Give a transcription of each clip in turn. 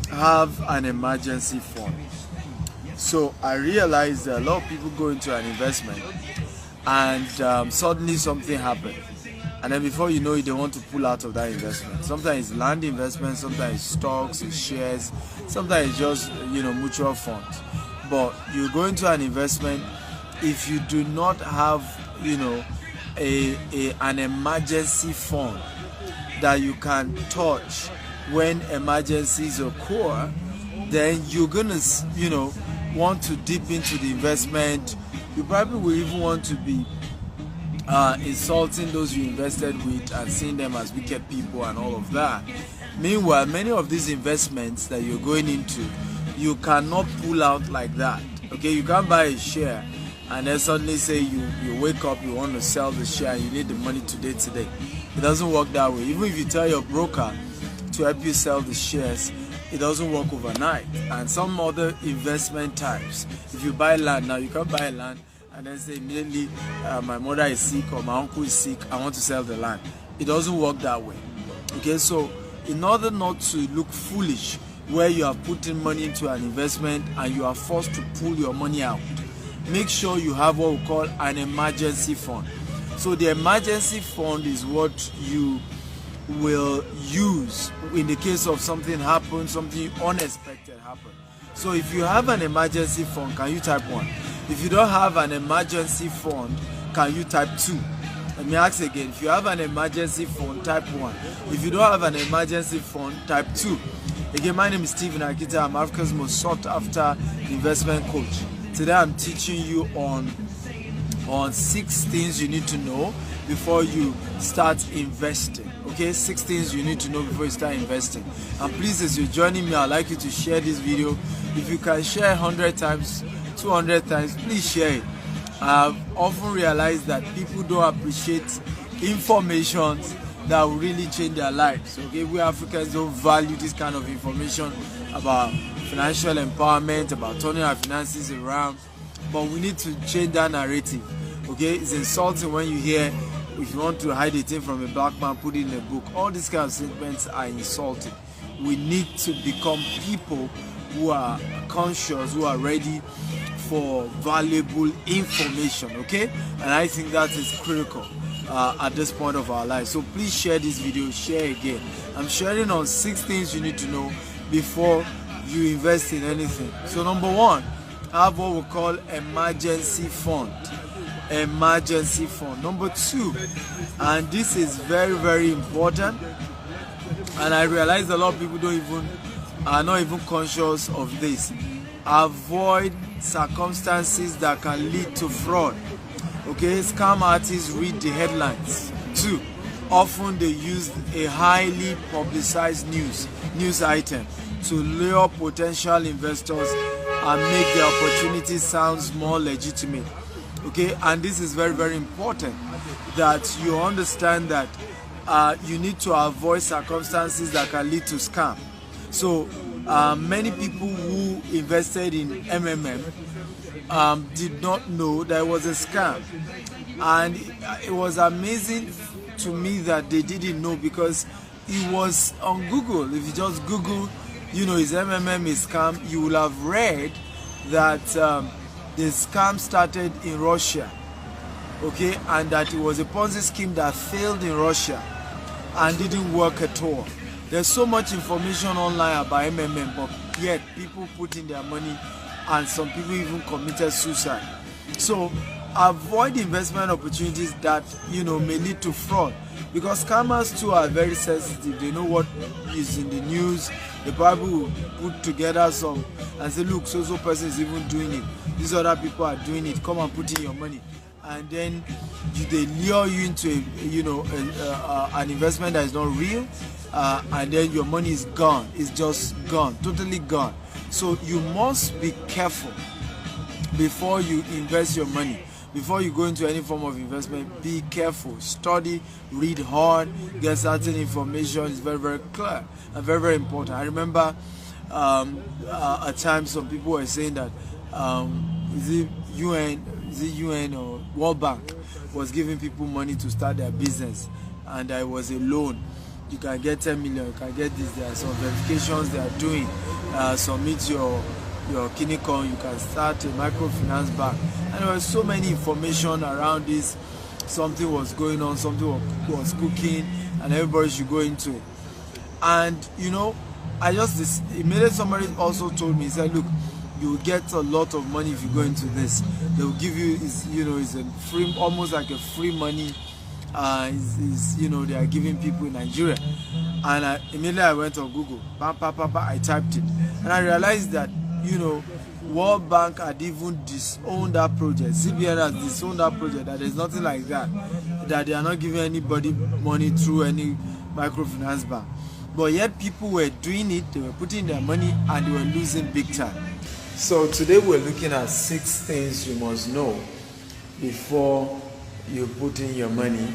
have an emergency fund. So I realized that a lot of people go into an investment and suddenly something happened, and then before you know it, they want to pull out of that investment. Sometimes it's land investment, sometimes it's stocks, it's shares, sometimes it's just mutual funds. But you go into an investment, if you do not have an emergency fund that you can touch when emergencies occur, then you're gonna want to dip into the investment. You probably will even want to be insulting those you invested with and seeing them as wicked people and all of that. Meanwhile, many of these investments that you're going into, you cannot pull out like that. Okay, you can't buy a share and then suddenly say you wake up, you want to sell the share and you need the money today. It doesn't work that way. Even if you tell your broker to help you sell the shares, it doesn't work overnight. And some other investment types, if you buy land now, you can't buy land and then say immediately, my mother is sick or my uncle is sick, I want to sell the land. It doesn't work that way. Okay, so in order not to look foolish where you are putting money into an investment and you are forced to pull your money out, make sure you have what we call an emergency fund. So the emergency fund is what you will use in the case of something happens, something unexpected happen. So if you have an emergency fund, can you type 1? If you don't have an emergency fund, can you type 2? Let me ask again. If you have an emergency fund, type 1. If you don't have an emergency fund, type 2. Again, my name is Stephen Akita. I'm Africa's most sought after investment coach. Today I'm teaching you on 6 things you need to know before you start investing. Okay, 6 things you need to know before you start investing. And please, as you're joining me, I'd like you to share this video. If you can share 100 times, 200 times, please share it. I've often realized that people don't appreciate information that will really change their lives. Okay, we Africans don't value this kind of information about financial empowerment, about turning our finances around. But we need to change that narrative. Okay, it's insulting when you hear, if you want to hide a thing from a black man, put it in a book. All these kind of statements are insulting. We need to become people who are conscious, who are ready for valuable information. Okay, and I think that is critical at this point of our life. So please share this video, share again. I'm sharing on 6 things you need to know before you invest in anything. So number 1, have what we call emergency fund. Emergency fund. Number 2, and this is very, very important, and I realize a lot of people are not even conscious of this. Avoid circumstances that can lead to fraud. Okay, scam artists read the headlines. 2, often they use a highly publicized news item to lure potential investors and make the opportunity sounds more legitimate. Okay, and this is very, very important that you understand that you need to avoid circumstances that can lead to scam. So many people who invested in MMM did not know that it was a scam, and it was amazing to me that they didn't know, because it was on Google. If you just Google, is MMM a scam, you will have read that the scam started in Russia, okay, and that it was a Ponzi scheme that failed in Russia and didn't work at all. There's so much information online about MMM, but yet people put in their money and some people even committed suicide. So avoid investment opportunities that may lead to fraud, because scammers too are very sensitive. They know what is in the news. The Bible will put together some and say, look, so person is even doing it, these other people are doing it, come and put in your money. And then they lure you into an investment that is not real, and then your money is gone. It's just gone, totally gone. So you must be careful before you invest your money. Before you go into any form of investment, be careful, study, read hard, get certain information. It's very, very clear and very, very important. I remember at times some people were saying that is it UN or World Bank was giving people money to start their business, and there was a loan. You can get 10 million, you can get this. There are some verifications they are doing submit your Kinikon, you can start a microfinance bank. And there was so many information around this. Something was going on, something was cooking, and everybody should go into it. And immediately somebody also told me, he said, look, you will get a lot of money if you go into this. They will give you, it's a free, almost like a free money. They are giving people in Nigeria. And immediately I went on Google, I typed it, and I realized that World Bank had even disowned that project. CBN has disowned that project, that there's nothing like that they are not giving anybody money through any microfinance bank. But yet people were doing it, they were putting their money, and they were losing big time. So today we're looking at 6 things you must know before you put in your money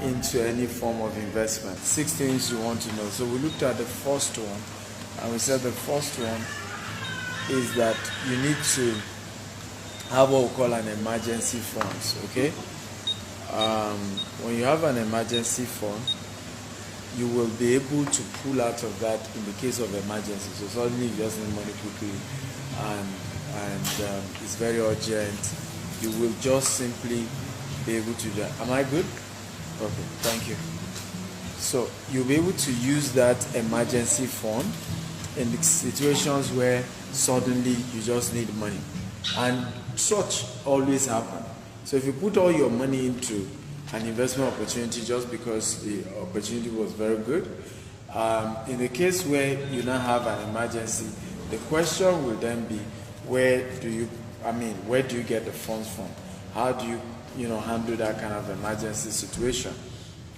into any form of investment. 6 things you want to know. So we looked at the first one, and we said the first one is that you need to have what we call an emergency fund. Okay, when you have an emergency fund, you will be able to pull out of that in the case of emergency. So suddenly you just need money quickly, and it's very urgent. You will just simply be able to do that. Am I good? Okay, thank you. So you'll be able to use that emergency fund in the situations where suddenly you just need money, and such always happen. So if you put all your money into an investment opportunity just because the opportunity was very good, in the case where you now have an emergency, the question will then be, where do you get the funds from? How do you handle that kind of emergency situation?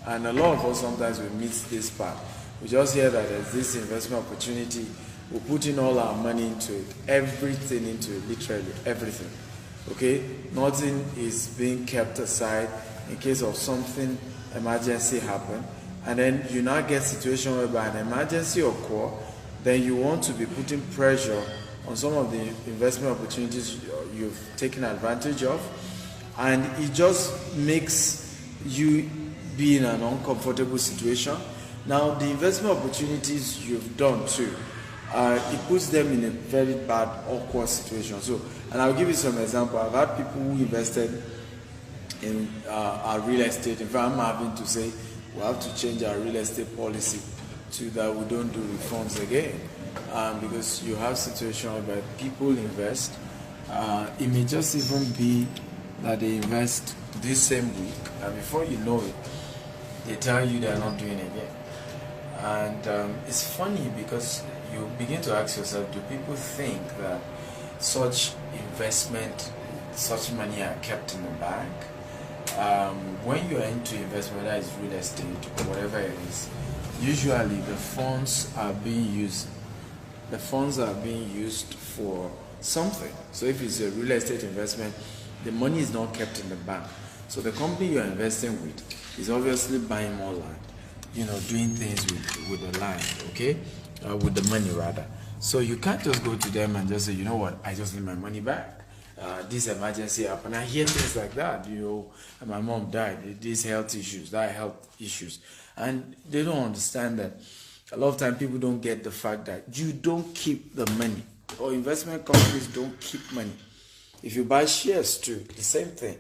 And a lot of us sometimes we miss this part. We just hear that there's this investment opportunity, we put in all our money into it, everything into it, literally everything. Okay, nothing is being kept aside in case of something emergency happen, and then you now get situation whereby an emergency occur, then you want to be putting pressure on some of the investment opportunities you've taken advantage of, and it just makes you be in an uncomfortable situation. Now the investment opportunities you've done too, it puts them in a very bad, awkward situation. So, and I'll give you some example. I've had people who invested in our real estate. In fact, I'm having to say we have to change our real estate policy to that we don't do reforms again, because you have situations where people invest. It may just even be that they invest this same week, and before you know it, they tell you they're not doing it again. And it's funny because you begin to ask yourself, do people think that such investment, such money are kept in the bank? When you're into investment, whether it's real estate or whatever it is, usually the funds are being used. The funds are being used for something. So if it's a real estate investment, the money is not kept in the bank. So the company you're investing with is obviously buying more land, doing things with the land, okay? With the money rather. So you can't just go to them and just say, you know what, I just need my money back. This emergency happened. I hear things like that, my mom died, these health issues, that health issues. And they don't understand that a lot of time people don't get the fact that you don't keep the money, or investment companies don't keep money. If you buy shares too, the same thing.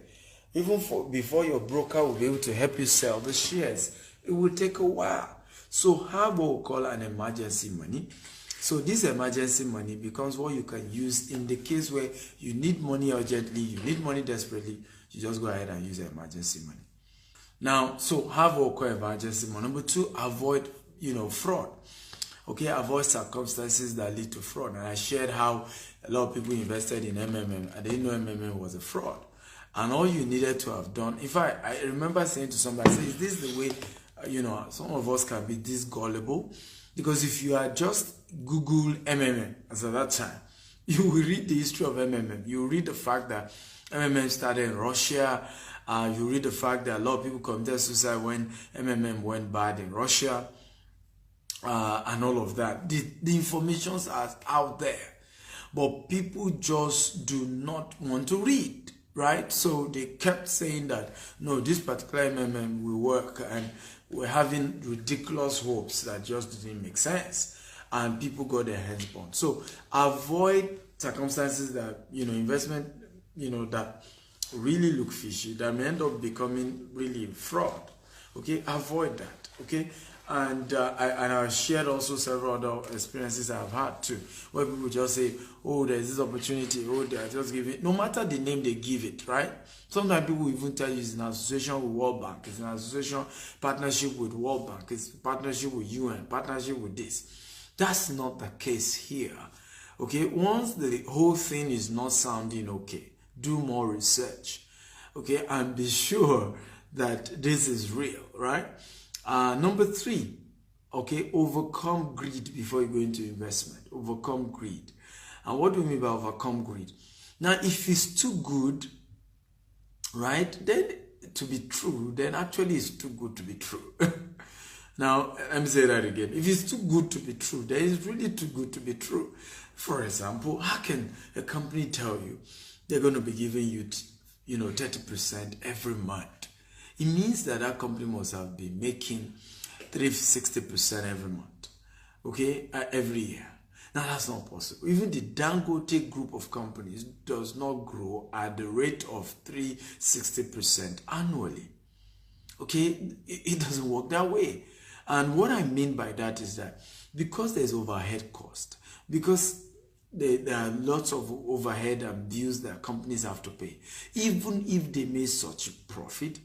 Even before your broker will be able to help you sell the shares, it will take a while. So have what we call an emergency money. So this emergency money becomes what you can use in the case where you need money urgently, you need money desperately, you just go ahead and use the emergency money. Now, so have what we call emergency money. Number 2, avoid, fraud. Okay, avoid circumstances that lead to fraud. And I shared how a lot of people invested in MMM and they didn't know MMM was a fraud. And all you needed to have done, in fact, I remember saying to somebody, is this the way, some of us can be this gullible? Because if you had just Google MMM as at that time, you will read the history of MMM. You will read the fact that MMM started in Russia. You read the fact that a lot of people committed suicide when MMM went bad in Russia. And all of that. The informations are out there. But people just do not want to read, right? So they kept saying that, no, this particular MMM will work, and we're having ridiculous hopes that just didn't make sense. and people got their hands burned. So avoid circumstances that, investment, that really look fishy, that may end up becoming really fraud. Okay, avoid that. Okay, and I shared also several other experiences I've had too, where people just say, oh, there's this opportunity, oh, they are just giving, no matter the name they give it, right? Sometimes people even tell you it's an association with World Bank, it's an association partnership with World Bank, it's partnership with UN, partnership with this. That's not the case here. Okay, once the whole thing is not sounding okay, do more research. Okay, and be sure that this is real, right? Number 3, okay, overcome greed before you go into investment. Overcome greed. And what do we mean by overcome greed? Now, if it's too good, right, then to be true, then actually it's too good to be true. Now, let me say that again. If it's too good to be true, then it's really too good to be true. For example, how can a company tell you they're going to be giving you, 30% every month? It means that that company must have been making 360% every month, okay, every year. Now, that's not possible. Even the Dangote group of companies does not grow at the rate of 360% annually. Okay, it doesn't work that way. And what I mean by that is that because there's overhead cost, because there are lots of overhead and bills that companies have to pay, even if they make such a profit,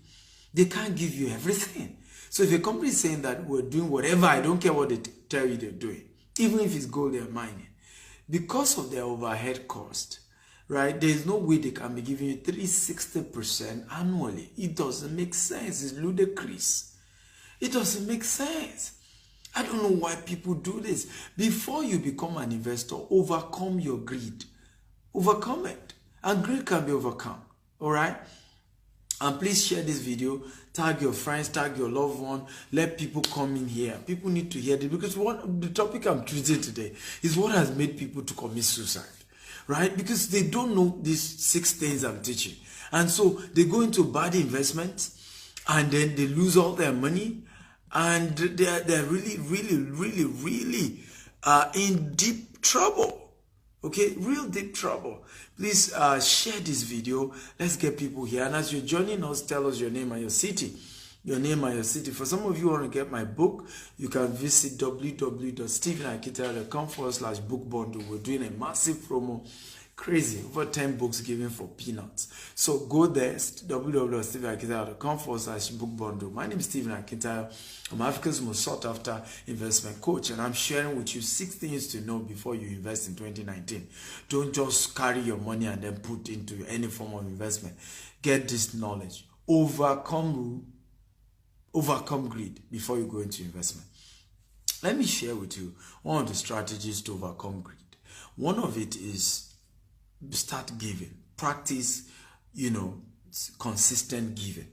they can't give you everything. So if a company is saying that we're doing whatever, I don't care what they tell you they're doing, even if it's gold they're mining, because of their overhead cost, right, there's no way they can be giving you 360% annually. It doesn't make sense. It's ludicrous. It doesn't make sense. I don't know why people do this. Before you become an investor, overcome your greed. Overcome it. And greed can be overcome. All right? And please share this video, tag your friends, tag your loved one, let people come in here. People need to hear this, because the topic I'm treating today is what has made people to commit suicide, right? Because they don't know these 6 things I'm teaching. And so they go into bad investments, and then they lose all their money, and they're really, really, really, really in deep trouble. Okay, real deep trouble. Please share this video. Let's get people here. And as you're joining us, tell us your name and your city. Your name and your city. For some of you who want to get my book, you can visit www.stephenakitayo.com/book bundle. We're doing a massive promo. Crazy. Over 10 books given for peanuts. So go there, www.stephenakitayo.com/book bundle. My name is Stephen Akitayo. I'm Africa's most sought after investment coach, and I'm sharing with you 6 things to know before you invest in 2019. Don't just carry your money and then put into any form of investment. Get this knowledge. Overcome greed before you go into investment. Let me share with you one of the strategies to overcome greed. One of it is start giving. Practice, consistent giving.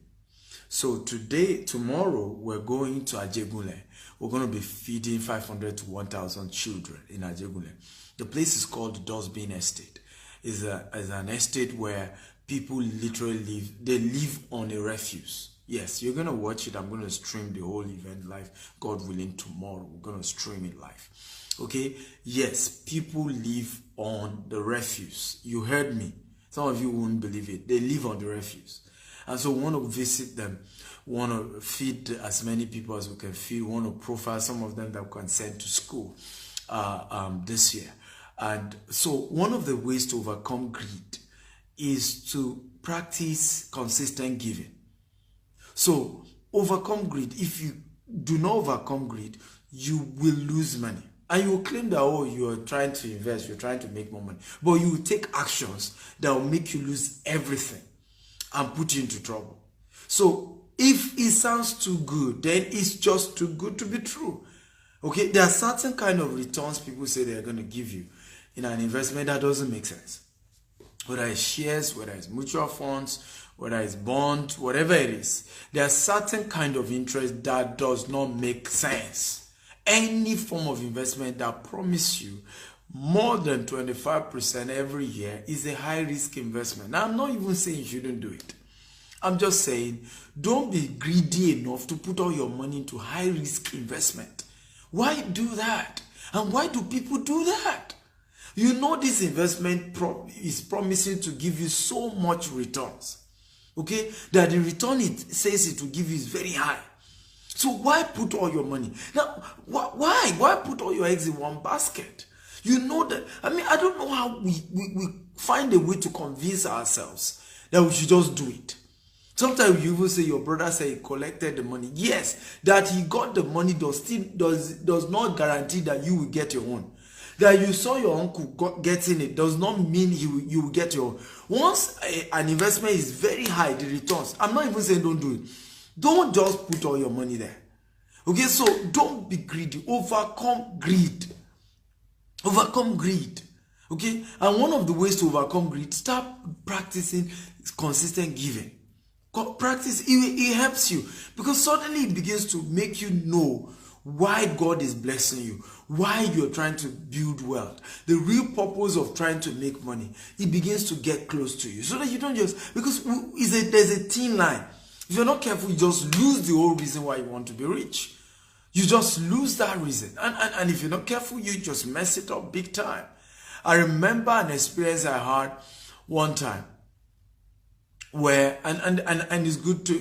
So tomorrow, we're going to Ajegunle. We're going to be feeding 500 to 1,000 children in Ajegunle. The place is called Dustbin Estate. It's an estate where people literally live. They live on a refuse. Yes, you're going to watch it. I'm going to stream the whole event live. God willing, tomorrow we're going to stream it live. Okay? Yes, people live on the refuse. You heard me. Some of you won't believe it. They live on the refuse. And so we want to visit them. We want to feed as many people as we can feed. We want to profile some of them that we can send to school this year. And so one of the ways to overcome greed is to practice consistent giving. So overcome greed. If you do not overcome greed, you will lose money. And you will claim that, oh, you are trying to invest, you're trying to make more money. But you will take actions that will make you lose everything and put you into trouble. So if it sounds too good, then it's just too good to be true. Okay, there are certain kind of returns people say they're going to give you in an investment that doesn't make sense. Whether it's shares, whether it's mutual funds, whether it's bonds, whatever it is, there are certain kind of interest that does not make sense. Any form of investment that promises you more than 25% every year is a high-risk investment. Now, I'm not even saying you shouldn't do it. I'm just saying, don't be greedy enough to put all your money into high-risk investment. Why do that? And why do people do that? You know this investment is promising to give you so much returns. Okay? That the return it says it will give you is very high. So why put all your money? Now, why? Why put all your eggs in one basket? You know that, I mean, I don't know how we find a way to convince ourselves that we should just do it. Sometimes you even say your brother said he collected the money. Yes, that he got the money does not guarantee that you will get your own. That you saw your uncle getting it does not mean you will get your own. Once an investment is very high, the returns, I'm not even saying don't do it. Don't just put all your money there. Okay, so don't be greedy. Overcome greed. Overcome greed. Okay, and one of the ways to overcome greed, start practicing consistent giving. Practice, it helps you, because suddenly it begins to make you know why God is blessing you, why you're trying to build wealth, the real purpose of trying to make money. It begins to get close to you, so that you don't just, because there's a thin line. If you're not careful, you just lose the whole reason why you want to be rich. You just lose that reason, and if you're not careful, you just mess it up big time. I remember an experience I had one time where, and it's good to,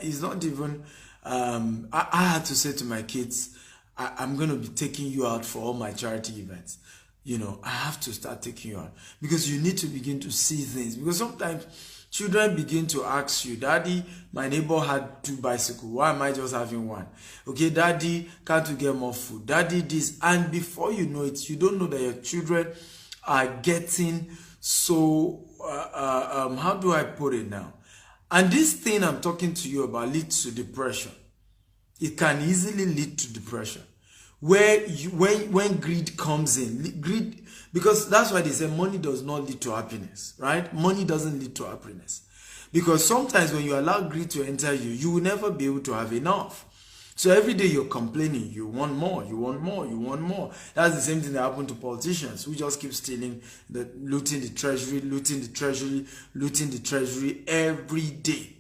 it's not even, I had to say to my kids, I'm going to be taking you out for all my charity events. You know, I have to start taking you out, because you need to begin to see things. Because sometimes children begin to ask you, Daddy, my neighbor had 2 bicycles. Why am I just having 1? Okay, Daddy, can't you get more food? Daddy, this. And before you know it, you don't know that your children are getting so, how do I put it now? And this thing I'm talking to you about leads to depression. It can easily lead to depression. Where when greed comes in, greed, because that's why they say money does not lead to happiness, right? Money doesn't lead to happiness. Because sometimes when you allow greed to enter you, you will never be able to have enough. So every day you're complaining, you want more, you want more, you want more. That's the same thing that happened to politicians who just keep stealing, looting the treasury, looting the treasury, looting the treasury every day.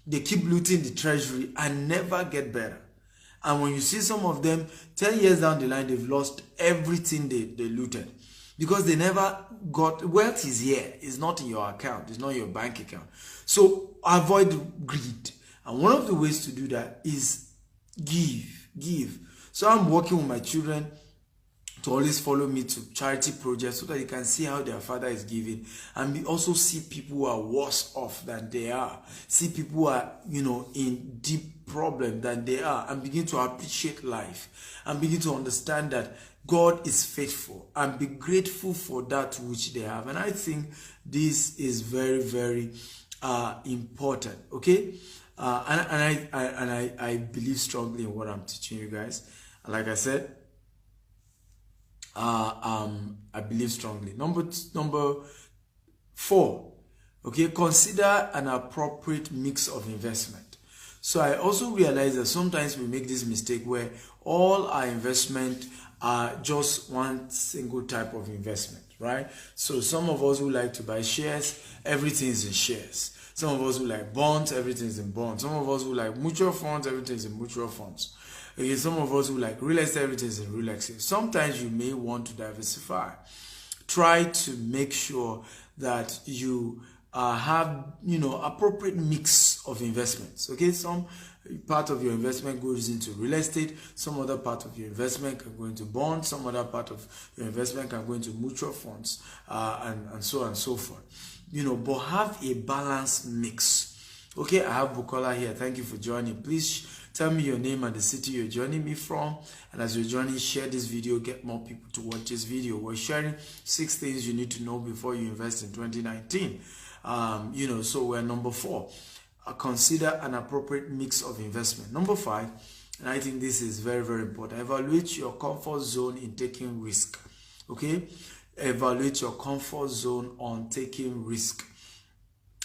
They keep looting the treasury and never get better. And when you see some of them, 10 years down the line, they've lost everything they looted. Because they never got, wealth is here. It's not in your account. It's not in your bank account. So avoid greed. And one of the ways to do that is give. So I'm working with my children to always follow me to charity projects so that you can see how their father is giving, and we also see people who are worse off than they are, see people who are, in deep problem than they are, and begin to appreciate life and begin to understand that God is faithful and be grateful for that which they have. And I think this is very, very important. Okay. I believe strongly in what I'm teaching you guys. Like I said, I believe strongly. Number 4, okay, consider an appropriate mix of investment. So I also realize that sometimes we make this mistake where all our investment are just one single type of investment, right? So some of us who like to buy shares, everything is in shares. Some of us who like bonds, everything is in bonds. Some of us who like mutual funds, everything is in mutual funds. Okay, some of us who like real estate, everything is in real estate. Sometimes you may want to diversify. Try to make sure that you have, appropriate mix of investments. Okay, some part of your investment goes into real estate. Some other part of your investment can go into bonds. Some other part of your investment can go into mutual funds, and so on and so forth. But have a balanced mix. Okay, I have Bukola here. Thank you for joining. Please tell me your name and the city you're joining me from. And as you're joining, share this video. Get more people to watch this video. We're sharing 6 things you need to know before you invest in 2019. So we're number 4. Consider an appropriate mix of investment. Number 5, and I think this is very, very important. Evaluate your comfort zone in taking risk. Okay? Evaluate your comfort zone on taking risk.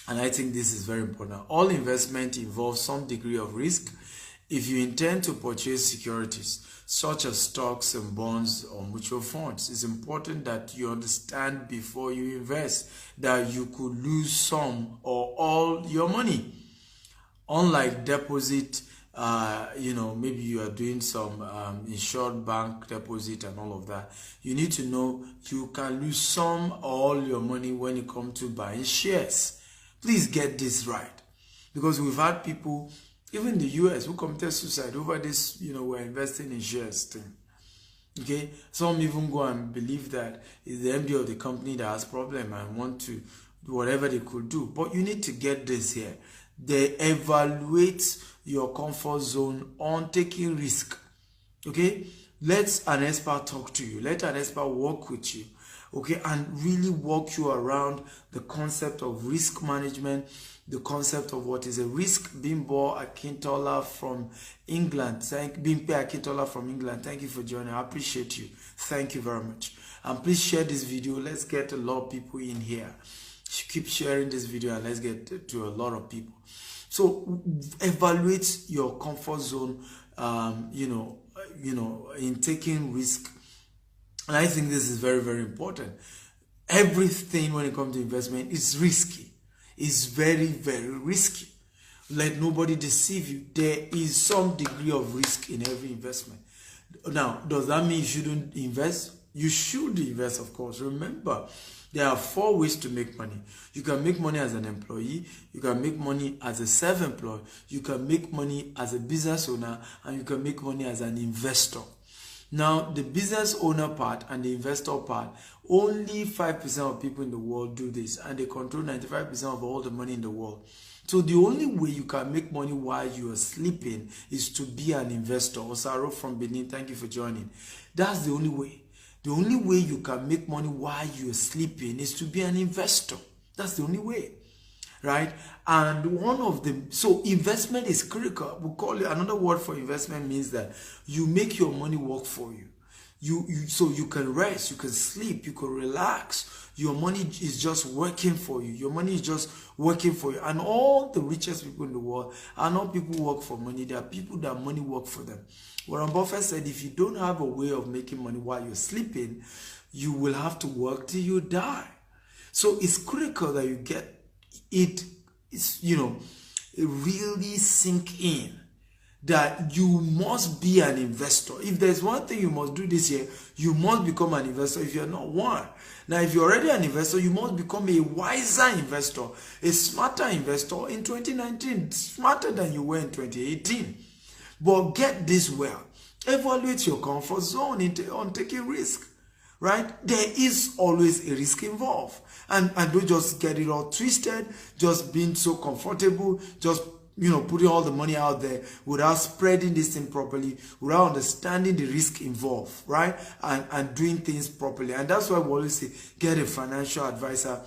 And I think this is very important. All investment involves some degree of risk. If you intend to purchase securities, such as stocks and bonds or mutual funds, it's important that you understand before you invest that you could lose some or all your money. Unlike deposit maybe you are doing some insured bank deposit and all of that. You need to know you can lose some or all your money when it comes to buying shares. Please get this right, because we've had people, even in the US, who committed suicide over this, we're investing in shares thing. Okay, some even go and believe that it's the MD of the company that has problem and want to do whatever they could do. But you need to get this here. They evaluate your comfort zone on taking risk. Okay, let an expert talk to you. Let an expert work with you. Okay, and really walk you around the concept of risk management, the concept of what is a risk. Bimbo Akintola from England. Bimpe Akintola from England. Thank you for joining. I appreciate you. Thank you very much. And please share this video. Let's get a lot of people in here. Keep sharing this video and let's get to a lot of people. So evaluate your comfort zone, in taking risk. And I think this is very, very important. Everything when it comes to investment is risky. It's very, very risky. Let nobody deceive you. There is some degree of risk in every investment. Now, does that mean you shouldn't invest? You should invest, of course. Remember, there are 4 ways to make money. You can make money as an employee, you can make money as a self-employed, you can make money as a business owner, and you can make money as an investor. Now, the business owner part and the investor part, only 5% of people in the world do this, and they control 95% of all the money in the world. So the only way you can make money while you are sleeping is to be an investor. Osaro from Benin, thank you for joining. That's the only way. The only way you can make money while you're sleeping is to be an investor. That's the only way, right? And so investment is critical. We call it, another word for investment means that you make your money work for you. So you can rest, you can sleep, you can relax. Your money is just working for you. Your money is just working for you. And all the richest people in the world are not people who work for money. They are people that money work for them. Warren Buffett said, if you don't have a way of making money while you're sleeping, you will have to work till you die. So it's critical that you get it, really sink in that you must be an investor. If there's one thing you must do this year, you must become an investor if you're not one. Now, if you're already an investor, you must become a wiser investor, a smarter investor in 2019, smarter than you were in 2018. But get this well. Evaluate your comfort zone on taking risk, right? There is always a risk involved. And don't just get it all twisted, just being so comfortable, just putting all the money out there without spreading this thing properly, without understanding the risk involved, right? And doing things properly. And that's why we always say, get a financial advisor,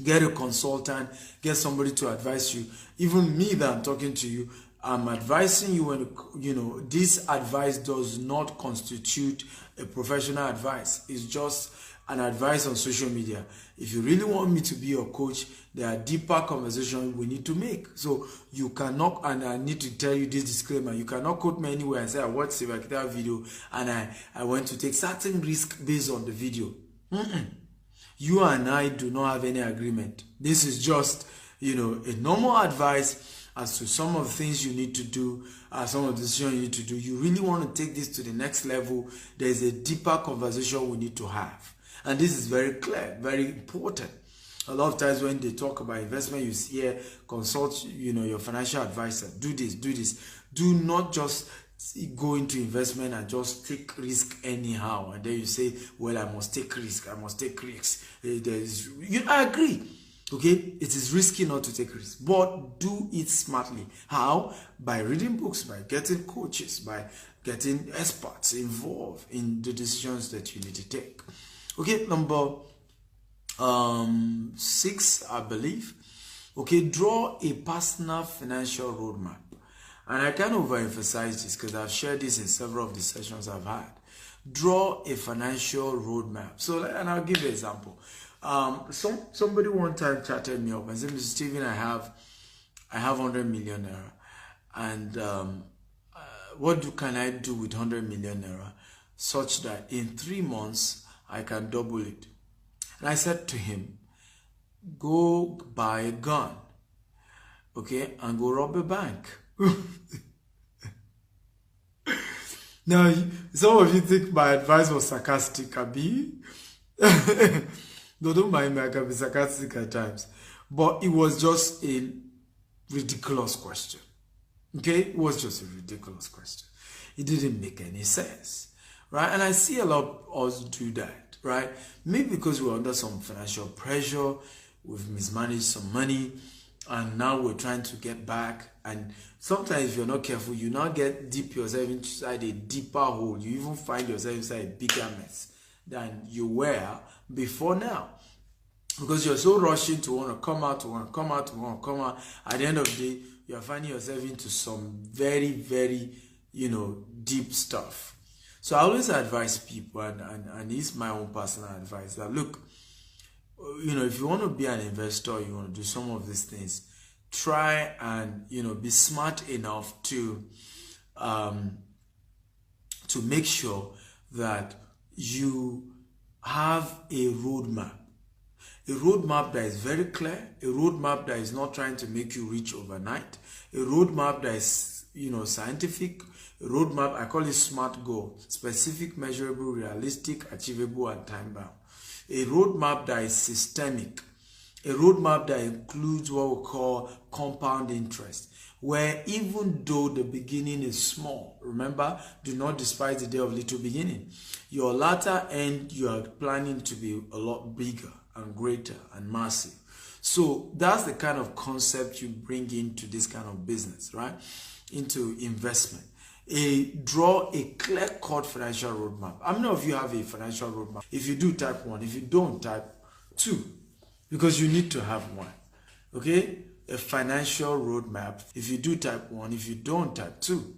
get a consultant, get somebody to advise you. Even me that I'm talking to you, I'm advising you when, this advice does not constitute a professional advice. It's just an advice on social media. If you really want me to be your coach, there are deeper conversations we need to make. So you cannot, and I need to tell you this disclaimer, you cannot quote me anywhere and say, I watched the video and I went to take certain risk based on the video. You and I do not have any agreement. This is just, a normal advice as to some of the things you need to do, some of the decisions you need to do. You really want to take this to the next level, there's a deeper conversation we need to have. And this is very clear, very important. A lot of times when they talk about investment, you hear, consult, your financial advisor, do this, do this. Do not just go into investment and just take risk anyhow. And then you say, well, I must take risk, I must take risks. I agree. Okay, it is risky not to take risks, but do it smartly. How? By reading books, by getting coaches, by getting experts involved in the decisions that you need to take. Okay, number 6, I believe. Okay, draw a personal financial roadmap. And I can overemphasize this because I've shared this in several of the sessions I've had. Draw a financial roadmap. So, and I'll give you an example. Somebody one time chatted me up and said, Mr. Stephen, I have 100 million naira, and what can I do with 100 million naira such that in 3 months I can double it? And I said to him, go buy a gun, okay, and go rob a bank. Now, some of you think my advice was sarcastic, Abi. No, don't mind me, I can be sarcastic at times. But it was just a ridiculous question. Okay? It was just a ridiculous question. It didn't make any sense. Right? And I see a lot of us do that. Right? Maybe because we're under some financial pressure, we've mismanaged some money, and now we're trying to get back. And sometimes if you're not careful, you now get deep yourself inside a deeper hole. You even find yourself inside a bigger mess than you were before now. Because you're so rushing to want to come out, At the end of the day, you're finding yourself into some very, very, deep stuff. So I always advise people, and it's my own personal advice, that look, if you want to be an investor, you want to do some of these things, try and, be smart enough to make sure that you have a roadmap. A roadmap that is very clear, a roadmap that is not trying to make you rich overnight, a roadmap that is, scientific, a roadmap, I call it SMART goal, specific, measurable, realistic, achievable, and time-bound. A roadmap that is systemic, a roadmap that includes what we call compound interest, where even though the beginning is small, remember, do not despise the day of little beginning. Your latter end, you are planning to be a lot bigger and greater and massive. So that's the kind of concept you bring into this kind of business, right? Into investment. Draw a clear-cut financial roadmap. How many of you have a financial roadmap? If you do, type 1. If you don't, type 2. Because you need to have one. Okay? A financial roadmap. If you do, type 1. If you don't, type 2.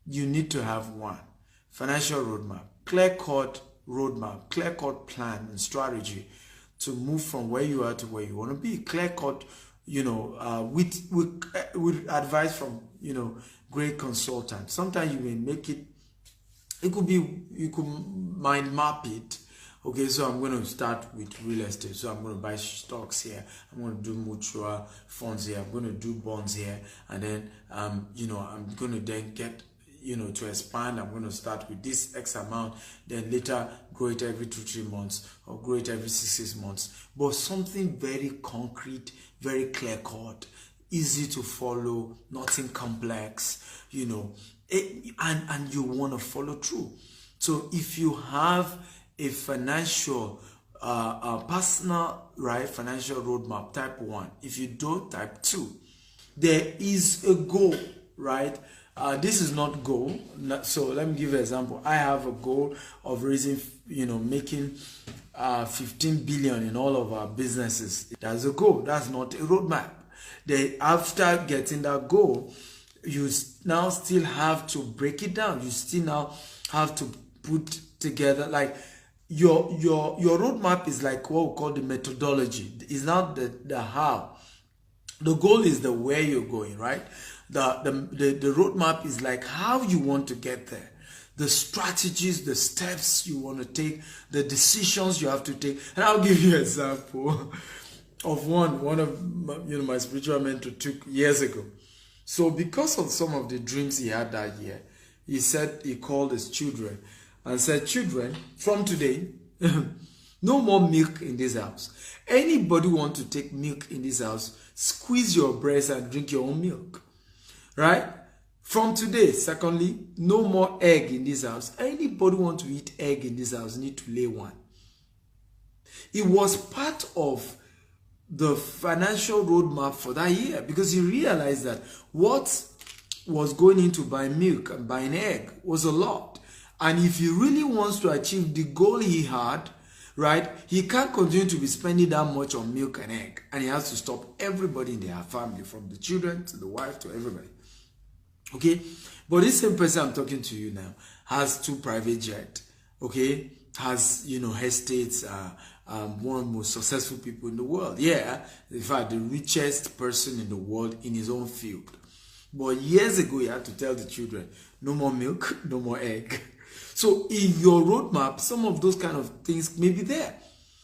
You need to have one. Financial roadmap. Clear-cut roadmap. Clear-cut plan and strategy to move from where you are to where you want to be. Clear-cut, with advice from, great consultants. Sometimes you may make it could be, you could mind map it. Okay, so I'm going to start with real estate. So I'm going to buy stocks here. I'm going to do mutual funds here. I'm going to do bonds here. And then, I'm going to then get, to expand. I'm going to start with this X amount, then later grow it every 2-3 months or grow it every 6 months. But something very concrete, very clear cut, easy to follow, nothing complex, and you want to follow through. So if you have a financial, personal, right, financial roadmap, type 1. If you don't, type 2. There is a goal, right? This is not goal. So let me give you an example. I have a goal of raising, making 15 billion in all of our businesses. That's a goal. That's not a roadmap. After getting that goal, you now still have to break it down. You still now have to put together, like, your roadmap is like what we call the methodology. It's not the how. The goal is the where you're going, right? The roadmap is like how you want to get there. The strategies, the steps you want to take, the decisions you have to take. And I'll give you an example of one of my spiritual mentor took years ago. So because of some of the dreams he had that year, he called his children and said, children, from today, no more milk in this house. Anybody want to take milk in this house, squeeze your breast and drink your own milk. Right? From today, secondly, no more egg in this house. Anybody want to eat egg in this house need to lay one. It was part of the financial roadmap for that year, because he realized that what was going into buying milk and buying egg was a lot. And if he really wants to achieve the goal he had, right, he can't continue to be spending that much on milk and egg. And he has to stop everybody in their family, from the children to the wife to everybody. Okay? But this same person I'm talking to you now has 2 private jets. Okay? Has, estates, one of the most successful people in the world. Yeah, in fact, the richest person in the world in his own field. But years ago, he had to tell the children, no more milk, no more egg. So in your roadmap, some of those kind of things may be there.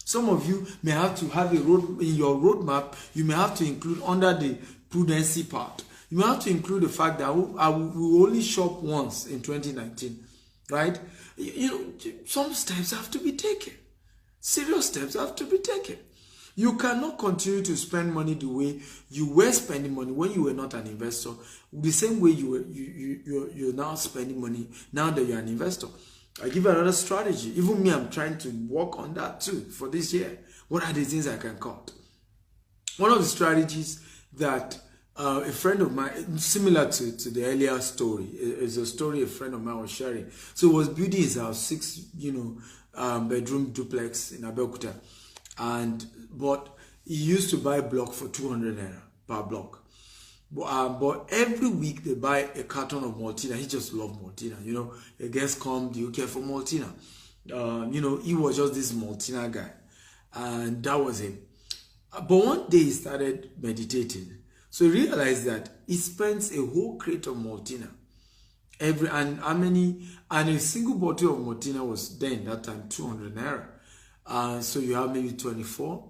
Some of you may have to have in your roadmap, you may have to include under the prudency part. You may have to include the fact that we only shop once in 2019. right? Some steps have to be taken. Serious steps have to be taken. You cannot continue to spend money the way you were spending money when you were not an investor, the same way you're now spending money now that you're an investor. I give you another strategy. Even me, I'm trying to work on that too for this year. What are the things I can cut? One of the strategies that a friend of mine, similar to the earlier story, is a story a friend of mine was sharing. So he was building his house, 6-bedroom duplex in Abeokuta, but he used to buy block for 200 naira per block. But every week they buy a carton of Maltina. He just loved Maltina. A guest come, do you care for Maltina? He was just this Maltina guy, and that was him. But one day he started meditating. So he realized that he spends a whole crate of Maltina and a single bottle of Maltina was then that time 200 naira. So you have maybe 24.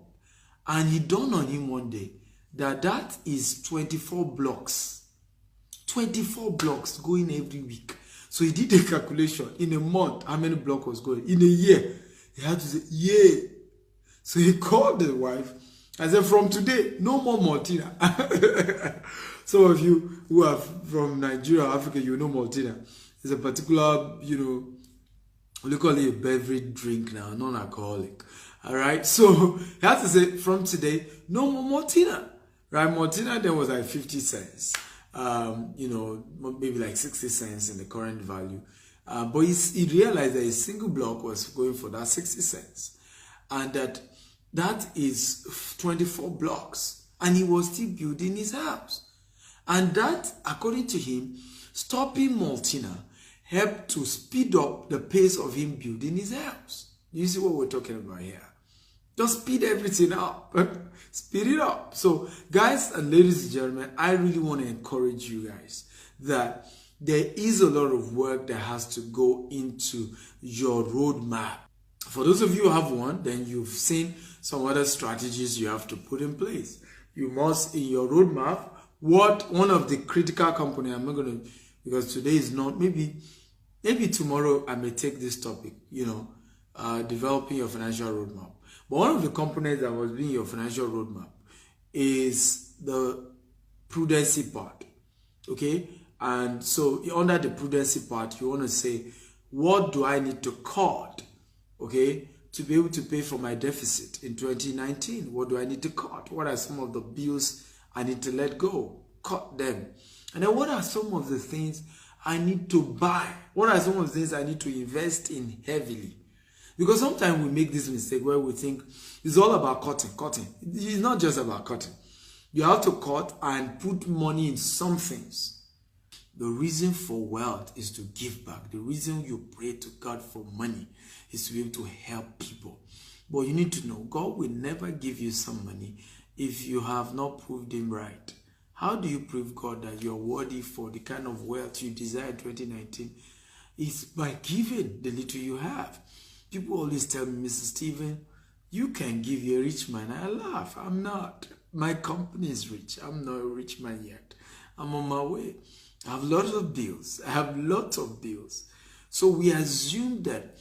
And he dawned on him one day that is 24 blocks. 24 blocks going every week. So he did a calculation in a month how many blocks was going. In a year, he had to say, yeah. So he called the wife. I said, from today, no more Maltina. Some of you who are from Nigeria or Africa, you know Maltina. It's a particular, we call it a beverage drink now, non-alcoholic. All right. So he had to say, from today, no more Maltina. Right? Maltina then was like 50 cents. Maybe like 60 cents in the current value. But he realized that a single block was going for that 60 cents. And that is 24 blocks. And he was still building his house. And that, according to him, stopping Maltina helped to speed up the pace of him building his house. You see what we're talking about here? Just speed everything up. Speed it up. So, guys and ladies and gentlemen, I really want to encourage you guys that there is a lot of work that has to go into your roadmap. For those of you who have one, then you've seen some other strategies you have to put in place. You must, in your roadmap, one of the critical components, I'm not going to, because today is not, maybe tomorrow I may take this topic, developing your financial roadmap. But one of the components that was being your financial roadmap is the prudency part, okay? And so under the prudency part, you want to say, what do I need to cut, okay, to be able to pay for my deficit in 2019? What do I need to cut? What are some of the bills I need to let go? Cut them. And then what are some of the things I need to buy? What are some of the things I need to invest in heavily? Because sometimes we make this mistake where we think it's all about cutting. It's not just about cutting. You have to cut and put money in some things. The reason for wealth is to give back. The reason you pray to God for money is to be able to help people. But you need to know, God will never give you some money if you have not proved him right. How do you prove God that you're worthy for the kind of wealth you desire in 2019? It's by giving the little you have. People always tell me, Mr. Stephen, you can give, you're a rich man. I laugh. I'm not. My company is rich. I'm not a rich man yet. I'm on my way. I have lots of bills. So we assume that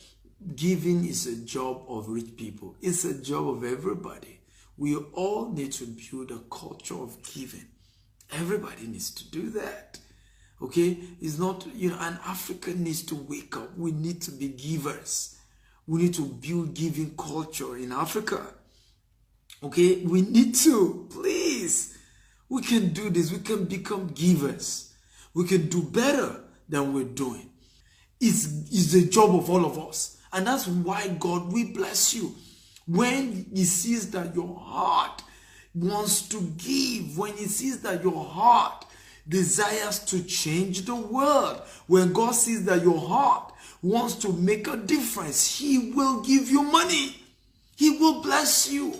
giving is a job of rich people. It's a job of everybody. We all need to build a culture of giving. Everybody needs to do that. Okay? It's not, an African needs to wake up. We need to be givers. We need to build giving culture in Africa. Okay? We need to. Please. We can do this. We can become givers. We can do better than we're doing. It's the job of all of us. And that's why God will bless you. When he sees that your heart wants to give, when he sees that your heart desires to change the world, when God sees that your heart wants to make a difference, he will give you money. He will bless you.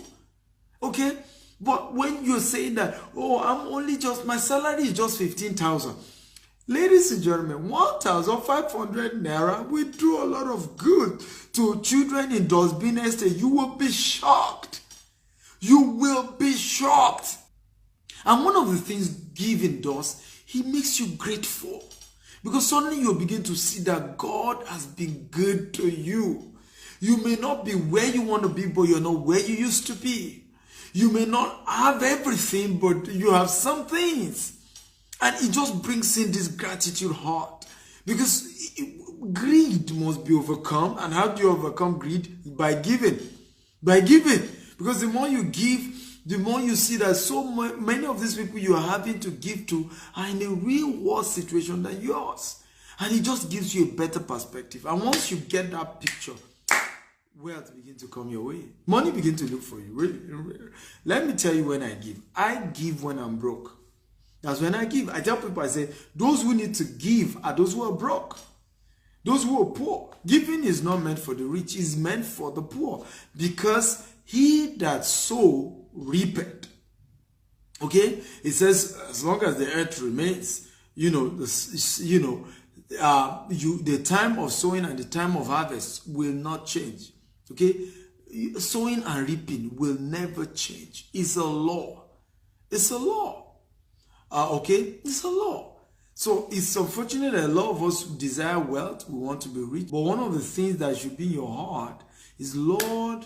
Okay? But when you're saying that, my salary is just 15,000. Ladies and gentlemen, 1,500 naira will do a lot of good to children in Dustbin Estate. You will be shocked. You will be shocked. And one of the things giving does, he makes you grateful. Because suddenly you begin to see that God has been good to you. You may not be where you want to be, but you're not where you used to be. You may not have everything, but you have some things. And it just brings in this gratitude heart. Because greed must be overcome. And how do you overcome greed? By giving. By giving. Because the more you give, the more you see that so many of these people you are having to give to are in a real worse situation than yours. And it just gives you a better perspective. And once you get that picture, wealth begins to come your way. Money begins to look for you. Really. Let me tell you when I give. I give when I'm broke. That's when I give. I tell people, I say, those who need to give are those who are broke. Those who are poor. Giving is not meant for the rich. It's meant for the poor. Because he that sow reapeth. Okay? It says, as long as the earth remains, the time of sowing and the time of harvest will not change. Okay? Sowing and reaping will never change. It's a law. It's a law. Okay? It's a law. So it's unfortunate that a lot of us desire wealth. We want to be rich. But one of the things that should be in your heart is, Lord,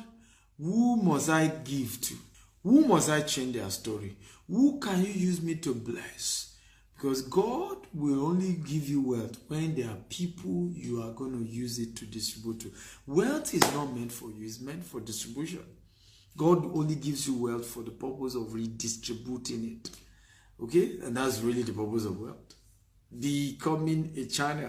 who must I give to? Who must I change their story? Who can you use me to bless? Because God will only give you wealth when there are people you are going to use it to distribute to. Wealth is not meant for you. It's meant for distribution. God only gives you wealth for the purpose of redistributing it. Okay? And that's really the purpose of wealth. Becoming a channel